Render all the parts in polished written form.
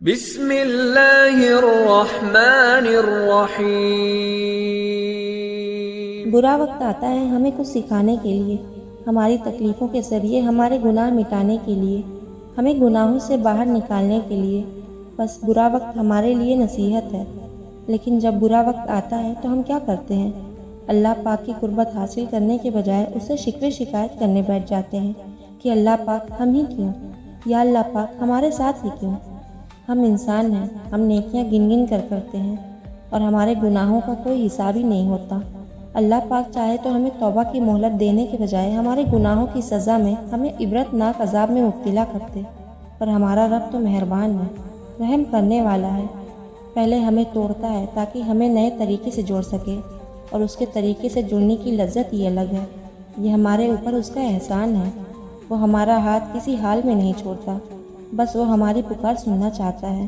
بسم اللہ الرحمن الرحیم۔ برا وقت آتا ہے ہمیں کچھ سکھانے کے لیے، ہماری تکلیفوں کے ذریعے ہمارے گناہ مٹانے کے لیے، ہمیں گناہوں سے باہر نکالنے کے لیے۔ بس برا وقت ہمارے لیے نصیحت ہے، لیکن جب برا وقت آتا ہے تو ہم کیا کرتے ہیں؟ اللہ پاک کی قربت حاصل کرنے کے بجائے اسے شکوے شکایت کرنے بیٹھ جاتے ہیں کہ اللہ پاک ہم ہی کیوں، یا اللہ پاک ہمارے ساتھ ہی کیوں۔ ہم انسان ہیں، ہم نیکیاں گن گن کر کرتے ہیں اور ہمارے گناہوں کا کوئی حساب ہی نہیں ہوتا۔ اللہ پاک چاہے تو ہمیں توبہ کی مہلت دینے کے بجائے ہمارے گناہوں کی سزا میں ہمیں عبرت ناک عذاب میں مبتلا کرتے، پر ہمارا رب تو مہربان ہے، رحم کرنے والا ہے۔ پہلے ہمیں توڑتا ہے تاکہ ہمیں نئے طریقے سے جوڑ سکے، اور اس کے طریقے سے جڑنے کی لذت ہی الگ ہے۔ یہ ہمارے اوپر اس کا احسان ہے۔ وہ ہمارا ہاتھ کسی حال میں نہیں چھوڑتا، بس وہ ہماری پکار سننا چاہتا ہے۔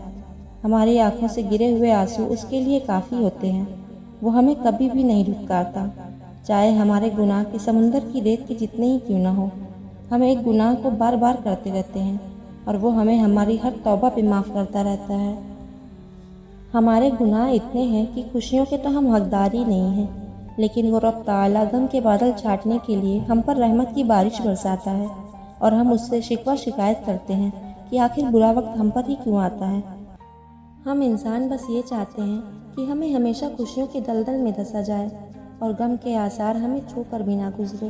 ہماری آنکھوں سے گرے ہوئے آنسو اس کے لیے کافی ہوتے ہیں۔ وہ ہمیں کبھی بھی نہیں دھتکارتا، چاہے ہمارے گناہ کے سمندر کی ریت کے جتنے ہی کیوں نہ ہو۔ ہم ایک گناہ کو بار بار کرتے رہتے ہیں اور وہ ہمیں ہماری ہر توبہ پہ معاف کرتا رہتا ہے۔ ہمارے گناہ اتنے ہیں کہ خوشیوں کے تو ہم حقدار ہی نہیں ہیں، لیکن وہ رب تعالیٰ غم کے بادل چھاٹنے کے لیے ہم پر رحمت کی بارش برساتا ہے، اور ہم اس سے شکوہ شکایت کرتے ہیں کہ آخر برا وقت ہم پر ہی کیوں آتا ہے۔ ہم انسان بس یہ چاہتے ہیں کہ ہمیں ہمیشہ خوشیوں کے دلدل میں دھنسا جائے اور غم کے آثار ہمیں چھو کر بھی نہ گزرے۔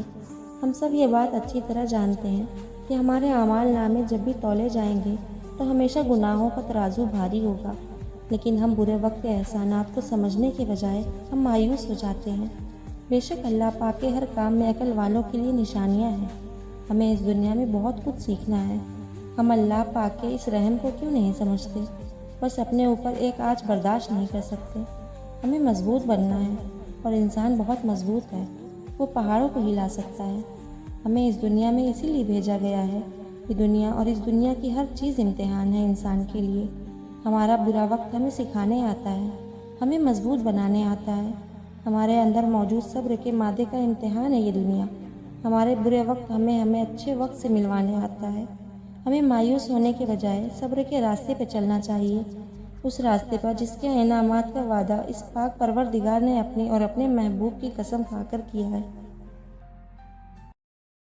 ہم سب یہ بات اچھی طرح جانتے ہیں کہ ہمارے اعمال نامے جب بھی تولے جائیں گے تو ہمیشہ گناہوں کا ترازو بھاری ہوگا، لیکن ہم برے وقت کے احسانات کو سمجھنے کے بجائے ہم مایوس ہو جاتے ہیں۔ بے شک اللہ پاک کے ہر کام میں عقل والوں کے لیے نشانیاں ہیں۔ ہمیں اس دنیا میں بہت کچھ سیکھنا ہے۔ ہم اللہ پاک کے اس رحم کو کیوں نہیں سمجھتے؟ بس اپنے اوپر ایک آنچ برداشت نہیں کر سکتے۔ ہمیں مضبوط بننا ہے، اور انسان بہت مضبوط ہے، وہ پہاڑوں کو ہلا سکتا ہے۔ ہمیں اس دنیا میں اسی لیے بھیجا گیا ہے کہ دنیا اور اس دنیا کی ہر چیز امتحان ہے انسان کے لیے۔ ہمارا برا وقت ہمیں سکھانے آتا ہے، ہمیں مضبوط بنانے آتا ہے۔ ہمارے اندر موجود صبر کے مادے کا امتحان ہے یہ دنیا۔ ہمارے برے وقت ہمیں اچھے وقت سے ملوانے آتا ہے۔ ہمیں مایوس ہونے کے بجائے صبر کے راستے پہ چلنا چاہیے، اس راستے پر جس کے انعامات کا وعدہ اس پاک پروردگار نے اپنی اور اپنے محبوب کی قسم کھا کر کیا ہے۔